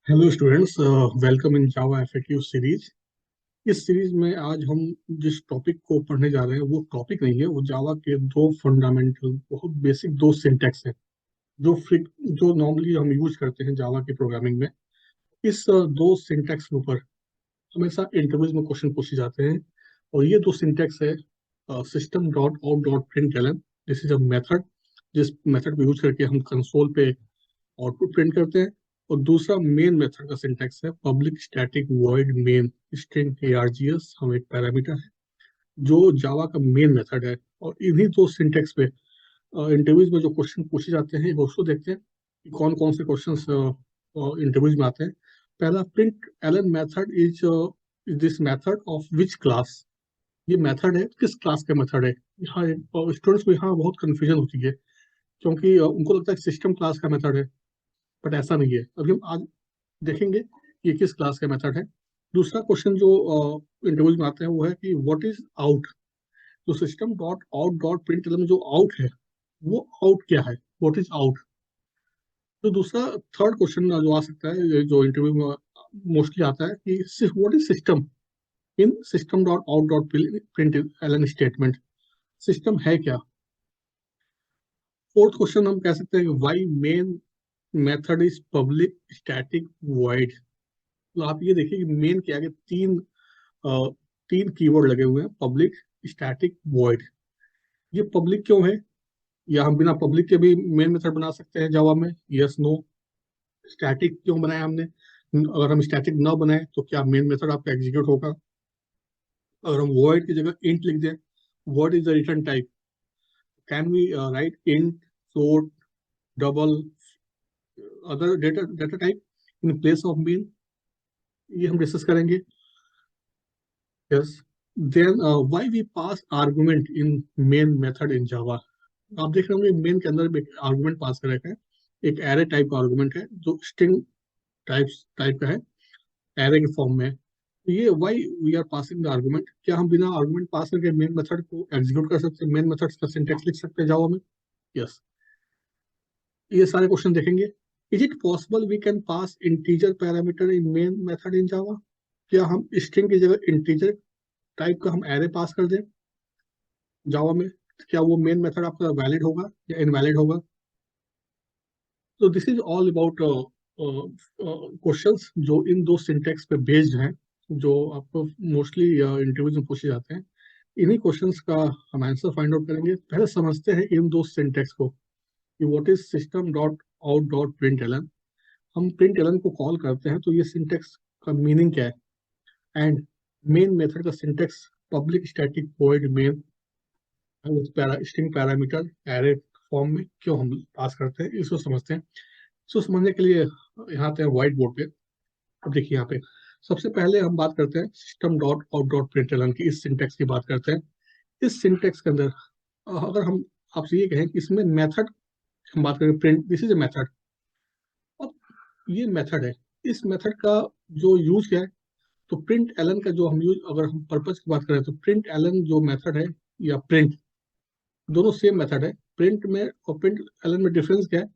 Hello students, welcome in Java FAQ series. इस series में आज हम जिस टॉपिक को पढ़ने जा रहे हैं वो टॉपिक नहीं है, वो जावा के दो फंडामेंटल बहुत बेसिक दो सिंटैक्स हैं जो नॉर्मली हम यूज करते हैं जावा की प्रोग्रामिंग में। इस दो सिंटैक्स के ऊपर हमेशा इंटरव्यूज में क्वेश्चन पूछे जाते हैं। और ये दो सिंटैक्स है system dot out dot println. This is a method जिस मेथड को यूज करके हम कंसोल पे आउटपुट प्रिंट करते हैं। और दूसरा मेन मेथड का सिंटैक्स है public static void main string args। हम एक पैरामीटर है जो जावा का मेन मेथड है। और इन्हीं दो सिंटैक्स पे इंटरव्यूज में जो क्वेश्चन पूछे जाते हैं वो उसको देखते हैं कि कौन कौन से क्वेश्चन इंटरव्यूज में आते हैं। पहला, println method is this method of which class. ये मेथड है किस क्लास का मेथड है। यहाँ स्टूडेंट्स को यहाँ बहुत कंफ्यूजन होती है क्योंकि उनको लगता है सिस्टम क्लास का मेथड है, बट ऐसा नहीं है। अभी हम आज देखेंगे कि ये किस क्लास का मेथड है। दूसरा क्वेश्चन जो इंटरव्यूज में आते हैं वो है कि व्हाट इज आउट। तो system dot out dot print में जो आउट है वो आउट क्या है, व्हाट इज आउट। तो दूसरा थर्ड क्वेश्चन जो आ सकता है, ये जो इंटरव्यू में मोस्टली आता है कि what is system in system dot out dot println statement. System है क्या। फोर्थ क्वेश्चन हम कह सकते हैं कि why main method is public static void. तो आप ये देखिए कि मेन के आगे अ, तीन कीवर्ड लगे हुए हैं, पब्लिक स्टैटिक वॉइड। ये पब्लिक क्यों है, या हम बिना पब्लिक के भी मेन मेथड बना सकते हैं जावा में, यस नो। स्टैटिक क्यों बनाया हमने, अगर हम स्टैटिक ना बनाए तो क्या मेन मेथड आपका एग्जीक्यूट होगा। अगर हम वॉइड की जगह इंट लिख दें, what is the return type, can we write int, float, double, other data data type in place of main. ये हम डिस्कस करेंगे। Yes. Then why we pass argument in main method in Java. आप देख रहे होंगे main के अंदर भी एक आर्गुमेंट पास कर रखा है। एक एरे टाइप का आर्गुमेंट है जो स्ट्रिंग टाइप का है, एरे के फॉर्म में है। तो ये why we are passing the argument, क्या हम बिना आर्गुमेंट पास करके मेन मेथड को एग्जीक्यूट कर सकते हैं, मेन मेथड का सिंटेक्स लिख सकते हैं जावा में। यस। ये सारे क्वेश्चन देखेंगे। Is it possible we can pass integer parameter in main method in Java. क्या हम स्ट्रिंग की जगह इंटीजर टाइप का हम एरे पास कर दें जावा में, क्या वो मेन मेथड आपका वैलिड होगा या इनवैलिड होगा। तो this is all about questions जो इन दो सिंटेक्स पे बेस्ड हैं, जो आपको मोस्टली इंटरव्यूज में पूछे जाते हैं। इन्हीं क्वेश्चंस का हम आंसर फाइंड आउट करेंगे। पहले समझते हैं इन दो सिंटेक्स को कि what is system dot out dot println. हम प्रिंट एलन को कॉल करते हैं तो ये सिंटेक्स का मीनिंग क्या है। एंड मेन मेथड का syntax public static void main string parameter array form में क्यों हम पास करते हैं, इसको समझते हैं। इसको समझने के लिए यहाँ आते हैं व्हाइट बोर्ड पे। अब देखिए यहाँ पे सबसे पहले हम बात करते हैं system dot out dot println की, इस सिंटेक्स की बात करते हैं। इस सिंटेक्स के अंदर अगर हम आपसे ये कहें कि इसमें मेथड, हम बात करें print, this is a method. अब ये मेथड है, इस मेथड का जो यूज क्या है। तो प्रिंट एलन का जो हम यूज, अगर हम पर्पज की बात करें तो प्रिंट एलन जो मेथड है या प्रिंट, दोनों सेम मेथड है। प्रिंट में और प्रिंट एलन में डिफरेंस क्या है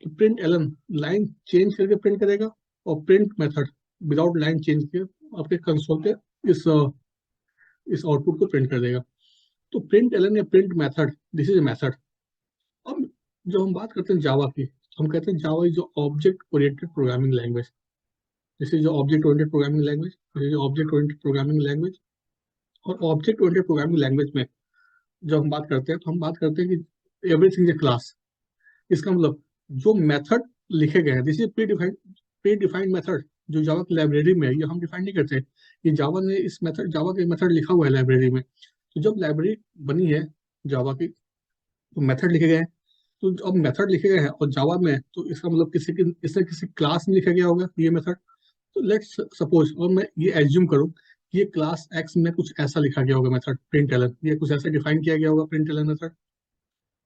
कि प्रिंट एलन लाइन चेंज करके प्रिंट करेगा, और print method without line change किए आपके कंसोल पे इस इस आउटपुट को प्रिंट कर देगा। तो प्रिंट एलन या print method, this is a method. अब जब हम बात करते हैं जावा की, तो हम कहते हैं Java is object oriented programming language. This is object oriented programming language, this is object oriented programming language. और ऑब्जेक्ट ओरिएंटेड प्रोग्रामिंग लैंग्वेज में जब हम बात करते हैं तो हम बात करते हैं कि एवरीथिंग इज क्लास। इसका मतलब जो मेथड लिखे गए हैं, this is pre defined method जो जावा की लाइब्रेरी में है, ये हम डिफाइन नहीं करते। ये जावा ने इस मेथड, जावा के मेथड लिखा हुआ है लाइब्रेरी में। तो जब लाइब्रेरी बनी है जावा की तो मेथड लिखे गए हैं। तो अब मेथड लिखे गए हैं और जावा में, तो इसका मतलब इसने किसी क्लास में लिखा गया होगा ये मेथड। तो लेट्स सपोज, और मैं ये एज्यूम करूं कि ये क्लास एक्स में कुछ ऐसा लिखा गया होगा मेथड प्रिंट एलन, ये कुछ ऐसा डिफाइन किया गया होगा println method.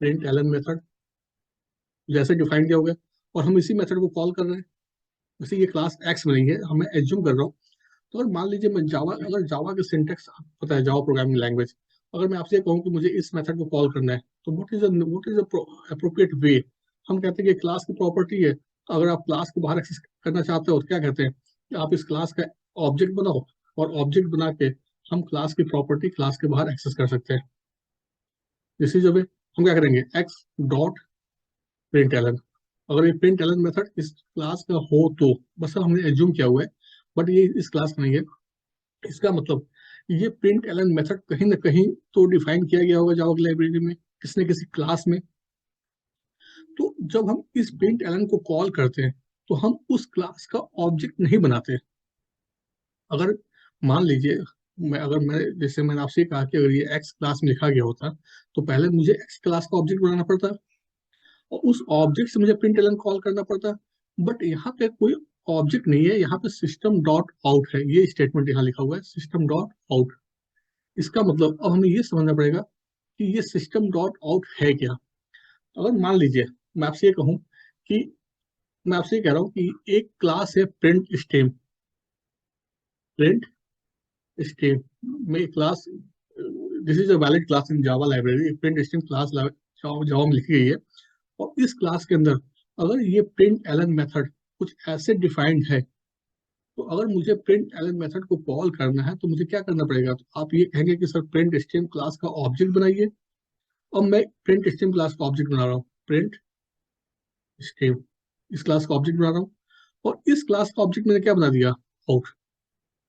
Println method जैसे डिफाइन किया हो गया, और हम इसी मेथड को कॉल कर रहे हैं। वैसे ये क्लास एक्स में नहीं है, हमें एज्यूम कर रहा हूँ। तो अगर मान लीजिए मैं जावा, अगर जावा के सिंटेक्स पता है, जावा प्रोग्रामिंग लैंग्वेज, अगर मैं आपसे कहूँ कि मुझे इस मेथड को कॉल करना है तो व्हाट इज अप्रोप्रिएट वे। हम कहते हैं कि क्लास की प्रॉपर्टी है अगर आप क्लास के बाहर एक्सेस करना चाहते हो तो क्या कहते हैं कि आप इस क्लास का ऑब्जेक्ट बनाओ, और ऑब्जेक्ट बना के हम क्लास की प्रॉपर्टी क्लास के बाहर एक्सेस कर सकते हैं। इसी जब हम क्या करेंगे, एक्स डॉट प्रिंट एलन। अगर ये प्रिंट एलन मेथड इस क्लास का हो तो, बस हमने एज्यूम किया हुआ है, बट ये इस क्लास का नहीं है। इसका मतलब ये प्रिंट एलन मेथड कहीं ना कहीं तो डिफाइन किया गया होगा जावा की लाइब्रेरी में, किसी न किसी क्लास में। तो जब हम इस प्रिंट एलन को कॉल करते हैं तो हम उस क्लास का ऑब्जेक्ट नहीं बनाते। अगर मान लीजिए मैं जैसे मैंने आपसे कहा कि अगर ये एक्स क्लास में लिखा गया होता तो पहले मुझे एक्स क्लास का ऑब्जेक्ट बनाना पड़ता, और उस ऑब्जेक्ट से मुझे प्रिंट एलन कॉल करना पड़ता। बट यहाँ पे कोई ऑब्जेक्ट नहीं है, यहाँ पे सिस्टम डॉट आउट है, ये स्टेटमेंट यहाँ लिखा हुआ है सिस्टम डॉट आउट। इसका मतलब अब हमें ये समझना पड़ेगा कि ये सिस्टम डॉट आउट है क्या। अगर मान लीजिए मैं आपसे ये कहूँ कि मैं आपसे ये कह रहा हूँ कि एक क्लास है प्रिंट स्टेम, प्रिंट स्टेम में class, this is a valid class in Java library, print stream class Java में लिखी गई है। और इस क्लास के अंदर अगर ये प्रिंट एलन मेथड कुछ ऐसे डिफाइंड है, तो अगर मुझे प्रिंट एलन मेथड को कॉल करना है तो मुझे क्या करना पड़ेगा। तो आप ये कहेंगे कि सर प्रिंट स्ट्रीम क्लास का ऑब्जेक्ट बनाइए। अब मैं प्रिंट स्ट्रीम क्लास का ऑब्जेक्ट बना रहा हूँ, प्रिंट स्ट्रीम इस क्लास का ऑब्जेक्ट बना रहा हूँ, और इस क्लास का ऑब्जेक्ट मैंने क्या बना दिया, out.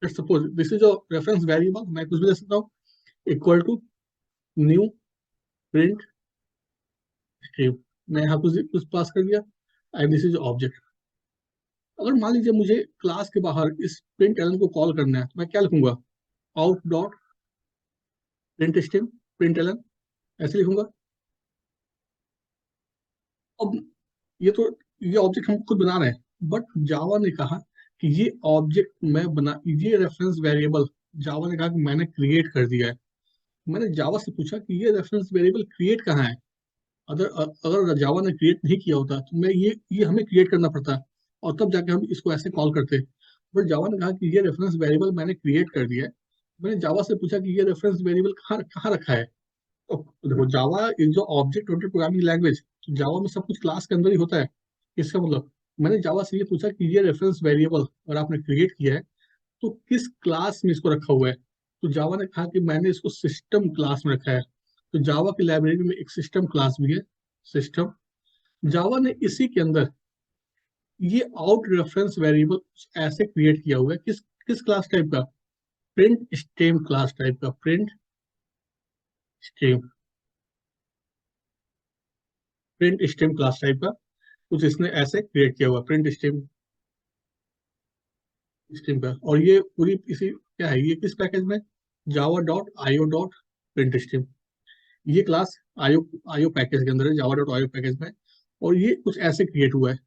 Let's suppose this is a reference variable, मैं कुछ भी दे सकता हूँ, equal to new print stream. मैं यहाँ कुछ पास कर दिया, एंड दिस इज ऑब्जेक्ट। अगर मान लीजिए मुझे क्लास के बाहर इस प्रिंट एलन को कॉल करना है तो मैं क्या लिखूंगा, out dot print stream println, ऐसे लिखूंगा। अब ये तो ये ऑब्जेक्ट हम खुद बना रहे हैं, बट जावा ने कहा कि ये ऑब्जेक्ट मैं बना, ये रेफरेंस वेरिएबल जावा ने कहा कि मैंने क्रिएट कर दिया है। मैंने जावा से पूछा कि ये रेफरेंस वेरिएबल क्रिएट कहाँ है। अगर अगर जावा ने क्रिएट नहीं किया होता तो मैं ये हमें क्रिएट करना पड़ता, और तब जाके हम इसको ऐसे कॉल करते। बट जावा ने कहा कि ये रेफरेंस वेरिएबल मैंने क्रिएट कर दिया है। मैंने जावा से पूछा कि ये रेफरेंस वेरिएबल कहाँ कहाँ रखा है। तो देखो, जावा इज जो ऑब्जेक्ट ओरिएंटेड प्रोग्रामिंग लैंग्वेज, जावा में सब कुछ क्लास के अंदर ही होता है। इसका मतलब मैंने जावा से ये पूछा कि ये रेफरेंस वेरिएबल अगर आपने क्रिएट किया है तो किस क्लास में इसको रखा हुआ है। तो जावा ने कहा कि मैंने इसको सिस्टम क्लास में रखा है। तो जावा की लाइब्रेरी में एक सिस्टम क्लास भी है, सिस्टम। जावा ने इसी के अंदर ये आउट रेफरेंस वेरिएबल ऐसे क्रिएट किया हुआ है, किस किस क्लास टाइप का, प्रिंट स्टेम क्लास टाइप का, print stream, print stream class type का कुछ इसने ऐसे क्रिएट किया हुआ प्रिंट स्ट्रीम स्ट्रीम का। और ये पूरी इसी क्या है, ये किस पैकेज में, जावा dot IO dot print stream, ये क्लास आईओ आईओ पैकेज के अंदर है, जावा डॉट आईओ पैकेज में। और ये कुछ ऐसे क्रिएट हुआ है।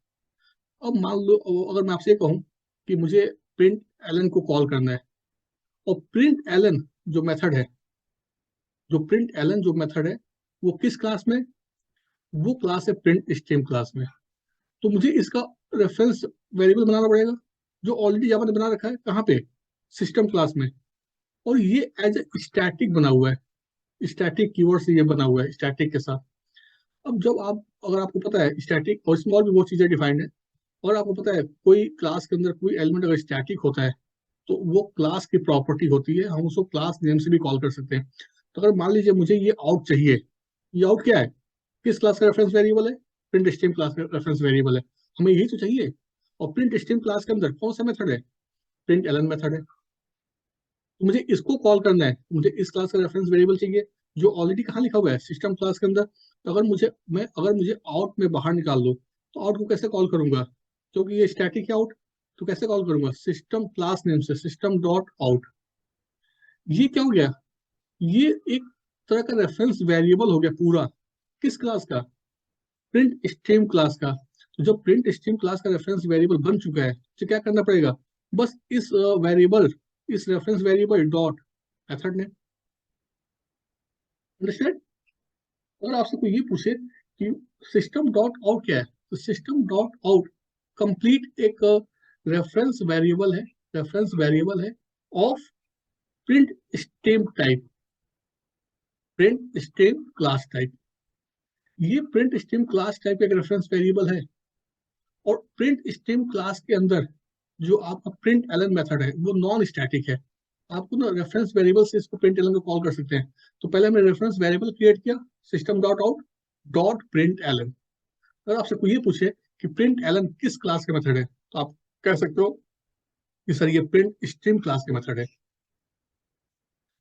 अब मान लो अगर मैं आपसे कहूँ कि मुझे प्रिंट एलन को कॉल करना है, और प्रिंट एलन जो मेथड है, जो प्रिंट एलन जो मेथड है वो किस क्लास में, वो क्लास है प्रिंट स्ट्रीम क्लास में। तो मुझे इसका रेफरेंस वेरिएबल बनाना पड़ेगा जो ऑलरेडी जावा ने बना रखा है, कहाँ पे, सिस्टम क्लास में। और ये एज ए स्टैटिक बना हुआ है, स्टैटिक कीवर्ड से ये बना हुआ है, स्टैटिक के साथ। अब जब आप, अगर आपको पता है स्टैटिक और इसमें और भी बहुत चीजें डिफाइंड है, और आपको पता है कोई क्लास के अंदर कोई एलिमेंट अगर स्टैटिक होता है तो वो क्लास की प्रॉपर्टी होती है, हम उसको क्लास नेम से भी कॉल कर सकते हैं। तो अगर मान लीजिए मुझे ये आउट चाहिए, ये आउट क्या है, किस क्लास का रेफरेंस वेरिएबल है, प्रिंट स्ट्रीम क्लास का रेफरेंस वेरिएबल है, हमें यही तो चाहिए। और प्रिंट स्ट्रीम क्लास के अंदर कौन सा मेथड है, प्रिंट एलन मेथड है। तो मुझे इसको कॉल करना है, मुझे इस क्लास का रेफरेंस वेरिएबल चाहिए जो ऑलरेडी कहाँ लिखा हुआ है, सिस्टम क्लास के अंदर। तो अगर मुझे आउट में बाहर निकाल दो तो आउट को कैसे कॉल करूंगा, क्योंकि ये स्टैटिक है आउट। तो कैसे कॉल करूंगा, सिस्टम क्लास नेम से, सिस्टम डॉट आउट। ये क्या हो गया, ये एक तरह का रेफरेंस वेरिएबल हो गया पूरा, किस क्लास का, प्रिंट स्ट्रीम क्लास का। तो जब प्रिंट स्ट्रीम क्लास का रेफरेंस वेरिएबल बन चुका है तो क्या करना पड़ेगा, बस इस वेरिएबल, इस रेफरेंस वेरिएबल डॉट मेथड ने, अंडरस्टैंड। अगर आपसे कोई ये पूछे कि सिस्टम डॉट आउट क्या है, तो सिस्टम डॉट आउट कंप्लीट एक रेफरेंस वेरिएबल है, रेफरेंस वेरिएबल है of print stream type, print stream class type. ये प्रिंट स्ट्रीम क्लास टाइप का एक रेफरेंस वेरिएबल है। और प्रिंट स्ट्रीम क्लास के अंदर जो आपका प्रिंट एलन मेथड है वो नॉन स्टैटिक है। आपको ना रेफरेंस वेरिएबल से इसको प्रिंट एलन को कॉल कर सकते हैं। तो पहले हमने रेफरेंस वेरिएबल क्रिएट किया system dot out dot println. अगर आपसे कोई ये पूछे कि प्रिंट एलन किस क्लास के मेथड है तो आप कह सकते हो कि सर ये प्रिंट स्ट्रीम क्लास के मेथड है।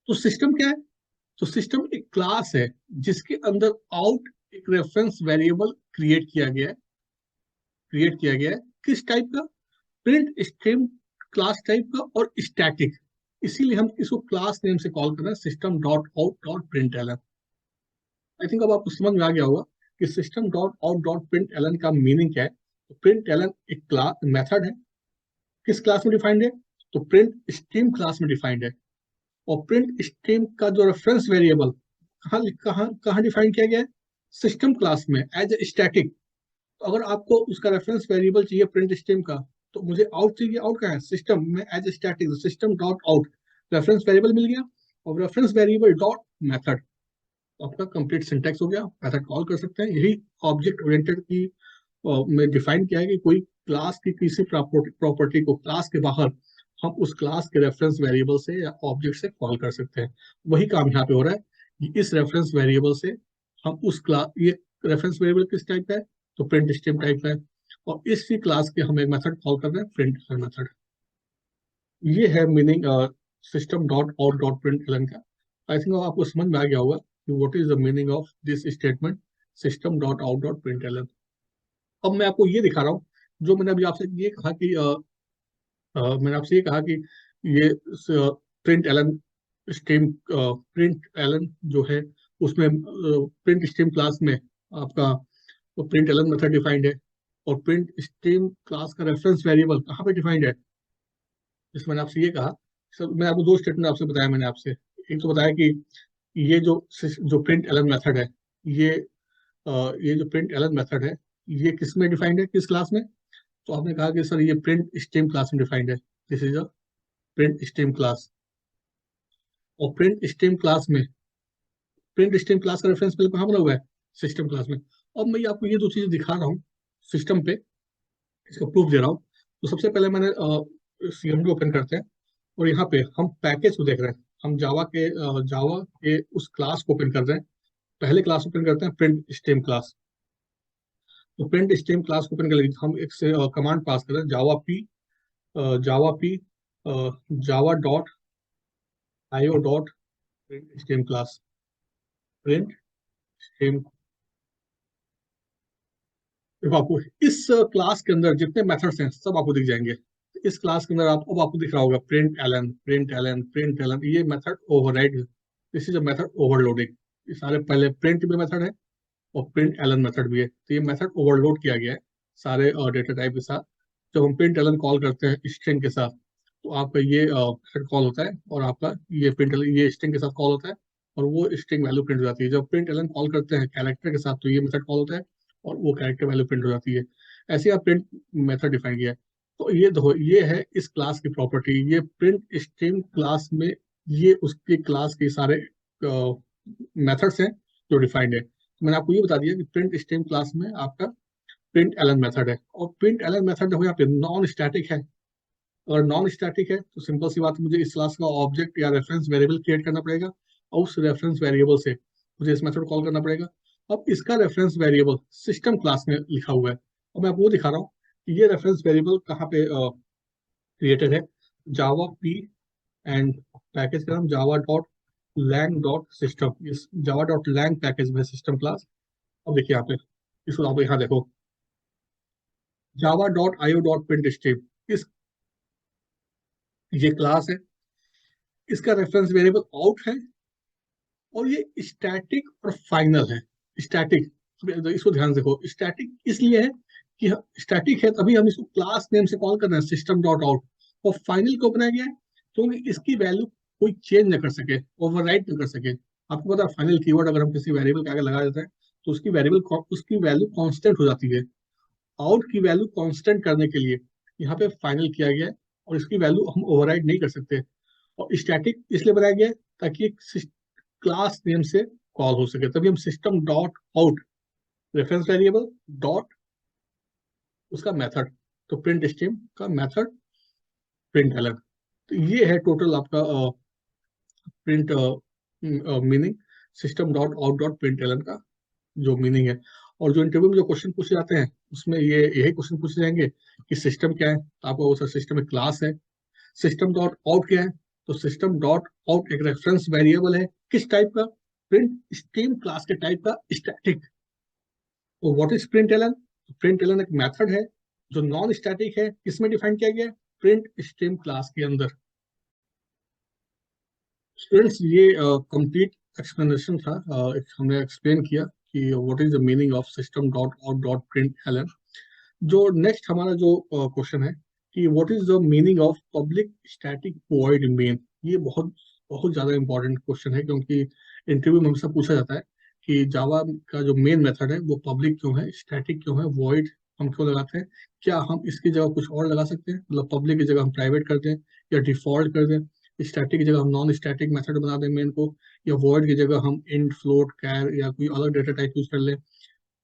तो सिस्टम क्या है? तो सिस्टम एक क्लास है जिसके अंदर आउट एक रेफरेंस वेरिएबल क्रिएट किया गया है किस टाइप का? प्रिंट स्ट्रीम क्लास टाइप का और स्टैटिक। इसीलिए हम इसको क्लास नेम से कॉल कर रहे हैं system dot out dot println. I think अब आपको समझ में आ गया होगा कि system dot out dot println का मीनिंग क्या है। तो प्रिंट एलन एक क्लास मेथड है, किस क्लास में डिफाइंड है? तो प्रिंट स्ट्रीम क्लास में डिफाइंड है। और प्रिंट स्ट्रीम का जो रेफरेंस वेरिएबल कहाँ कहाँ कहाँ डिफाइन किया गया है? सिस्टम क्लास में एज ए स्टैटिक। तो अगर आपको उसका रेफरेंस वेरिएबल चाहिए प्रिंट स्ट्रीम का तो मुझे आउट चाहिए, आउट का है सिस्टम में as a static system dot out reference variable मिल गया और रेफरेंस वेरिएबल डॉट मेथड। आपका कंप्लीट सिंटैक्स हो गया, मेथड कॉल कर सकते हैं। यही ऑब्जेक्ट ओरिएंटेड की में डिफाइन किया है कि कोई क्लास की किसी प्रॉपर्टी को क्लास के बाहर हम उस क्लास के रेफरेंस वेरिएबल से या ऑब्जेक्ट से कॉल कर सकते हैं। वही काम यहाँ पे हो रहा है कि इस रेफरेंस वेरिएबल से हम उस क्लास, ये रेफरेंस वेरिएबल किस टाइप का है? तो प्रिंट स्ट्रीम टाइप का है। और इसी क्लास के हम एक मेथड कॉल कर रहे हैं प्रिंट मेथड। ये है meaning system dot out dot println का। आई थिंक आपको समझ में आ गया होगा कि what is the meaning of this statement system dot out dot println. अब मैं आपको ये दिखा रहा हूँ जो मैंने अभी आपसे ये कहा कि मैंने आपसे ये कहा कि ये println stream println जो है उसमें प्रिंट स्ट्रीम क्लास में आपका प्रिंट एलन मेथड डिफाइंड है। और प्रिंट स्ट्रीम क्लास का रेफरेंस वेरिएबल कहाँ पे डिफाइंड है? जैसे मैंने आपसे ये कहा, सर मैं आपको दो स्टेटमेंट आपसे बताया मैंने आपसे। एक तो बताया कि ये जो प्रिंट एलन मेथड है, ये ये जो प्रिंट एलन मेथड है ये किस में डिफाइंड है, किस क्लास में? तो आपने कहा कि सर ये प्रिंट स्ट्रीम क्लास में डिफाइंड है, this is a print stream class. और प्रिंट स्ट्रीम क्लास का रेफरेंस पहले कहाँ बना हुआ है? सिस्टम क्लास में। अब मैं आपको ये दो चीजें दिखा रहा हूँ सिस्टम पे, इसका प्रूफ दे रहा हूँ। तो सबसे पहले मैंने सीएमडी ओपन करते हैं और यहाँ पे हम पैकेज को देख रहे हैं। हम जावा के उस क्लास को ओपन कर रहे हैं। पहले क्लास ओपन करते हैं प्रिंट स्ट्रीम क्लास। तो प्रिंट स्ट्रीम क्लास को ओपन कर लेंगे, हम एक से कमांड पास कर रहे हैं Java P Java dot IO dot print stream class. Print stream, देखो आपको इस क्लास के अंदर जितने मेथड्स हैं सब आपको दिख जाएंगे। तो इस क्लास के अंदर अब आपको दिख रहा होगा println println println, ये method override, this is a method overloading. ये सारे पहले प्रिंट भी मेथड है और प्रिंट एलन मेथड भी है। तो ये मेथड ओवरलोड किया गया है सारे डेटा टाइप के साथ। जब हम प्रिंट एलन कॉल करते हैं स्ट्रिंग के साथ तो आपका ये मेथड कॉल होता है और आपका ये प्रिंट एलन ये स्ट्रिंग के साथ कॉल होता है और वो स्ट्रिंग वैल्यू प्रिंट हो जाती है। जब प्रिंट एलन कॉल करते हैं कैरेक्टर के साथ तो ये मेथड कॉल होता है और वो कैरेक्टर वैल्यू प्रिंट हो जाती है। ऐसे आप प्रिंट मेथड डिफाइन किया है। तो ये देखो ये है इस क्लास की प्रॉपर्टी, ये प्रिंट स्ट्रिंग क्लास में ये उसके क्लास के सारे मेथड्स हैं जो डिफाइंड है। मैंने आपको ये बता दिया कि प्रिंट स्ट्रीम क्लास में आपका प्रिंट एलन मेथड है और प्रिंट एलन मेथड देखो यहाँ पे नॉन स्टैटिक है। अगर नॉन स्टैटिक है तो सिंपल सी बात है, मुझे इस क्लास का ऑब्जेक्ट या रेफरेंस वेरिएबल क्रिएट करना पड़ेगा और उस रेफरेंस वेरिएबल से मुझे इस मेथड कॉल करना पड़ेगा। अब इसका रेफरेंस वेरिएबल सिस्टम क्लास में लिखा हुआ है और मैं आपको वो दिखा रहा हूँ कि ये रेफरेंस वेरिएबल कहाँ पे क्रिएटेड है। जावा पी एंड पैकेज का नाम Java dot lang dot system, इस जावा डॉट लैंग पैकेज में सिस्टम क्लास। अब देखिए यहाँ पे इसको आप यहाँ देखो Java dot IO dot print stream, इस ये क्लास है, इसका रेफरेंस वेरिएबल आउट है और ये स्टैटिक और फाइनल है। स्टैटिक, इसको ध्यान से देखो, स्टैटिक इसलिए है कि स्टैटिक है तभी हम इसको क्लास नेम से कॉल कर रहे हैं सिस्टम डॉट आउट। और फाइनल क्यों बनाया गया है? क्योंकि इसकी वैल्यू कोई चेंज न कर सके, ओवरराइट न कर सके। आपको पता है फाइनल कीवर्ड अगर हम किसी वेरिएबल के आगे लगा देते हैं तो उसकी वैल्यू कांस्टेंट हो जाती है। आउट की वैल्यू कांस्टेंट करने के लिए यहाँ पे फाइनल किया गया है और इसकी वैल्यू हम ओवरराइड नहीं कर सकते। और स्टैटिक इसलिए बनाया गया है ताकि एक क्लास नेम से कॉल हो सके, तभी हम system dot out reference variable dot उसका मेथड, तो प्रिंट स्ट्रीम का मेथड प्रिंट एलन। तो ये है टोटल आपका print meaning, system dot out dot println का जो मीनिंग है। और जो इंटरव्यू में जो क्वेश्चन पूछे जाते हैं उसमें ये यही क्वेश्चन पूछे जाएंगे कि सिस्टम क्या है, तो आपको वो सिस्टम एक क्लास है। सिस्टम डॉट आउट क्या है, तो सिस्टम डॉट आउट एक रेफरेंस वेरिएबल है, किस टाइप का, प्रिंट स्ट्रीम क्लास के टाइप का, स्टैटिक। तो what is println, println एक मेथड है जो नॉन स्टैटिक है, किसमें डिफाइन किया गया है, प्रिंट स्ट्रीम क्लास के अंदर। स्टूडेंट्स ये कंप्लीट एक्सप्लेनेशन था, हमने एक्सप्लेन किया कि what is the meaning of system dot out dot println. जो नेक्स्ट हमारा जो क्वेश्चन है कि what is the meaning of public static void main. ये बहुत बहुत ज्यादा इंपॉर्टेंट क्वेश्चन है, क्योंकि इंटरव्यू में हमसे पूछा जाता है कि जावा का जो मेन मेथड है वो पब्लिक क्यों है, स्टैटिक क्यों है, वॉइड हम क्यों लगाते हैं, क्या हम इसकी जगह कुछ और लगा सकते हैं, मतलब पब्लिक की जगह हम प्राइवेट कर दें या डिफॉल्ट कर दें, स्टैटिक की जगह हम नॉन स्टैटिक मेथड बना दें मेन को, या वॉइड की जगह हम इंट फ्लोट कैर या कोई अलग डेटा टाइप यूज कर लें।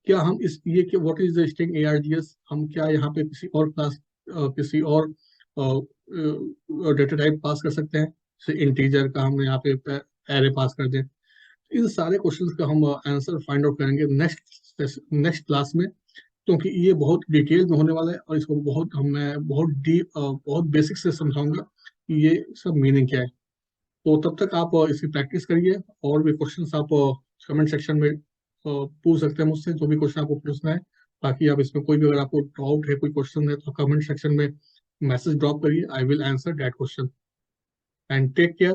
क्या हम इस ये कि what is the string ARGS, हम क्या यहाँ पे किसी और क्लास किसी और डेटा टाइप पास कर सकते हैं, जैसे इंटीजर का हम यहाँ पे एरे पास कर दें। इन सारे क्वेश्चंस का हम आंसर फाइंड आउट करेंगे नेक्स्ट क्लास में, क्योंकि ये बहुत डिटेल में होने वाला है और इसको मैं बहुत डीप बहुत बेसिक से समझाऊंगा कि ये सब मीनिंग क्या है। तो तब तक आप इसकी प्रैक्टिस करिए, और भी क्वेश्चंस आप कमेंट सेक्शन में पूछ सकते हैं मुझसे, जो भी क्वेश्चन आपको पूछना है। बाकी आप इसमें कोई भी अगर आपको डाउट है, कोई क्वेश्चन है, तो कमेंट सेक्शन में मैसेज ड्रॉप करिए, I will answer that question. And take care.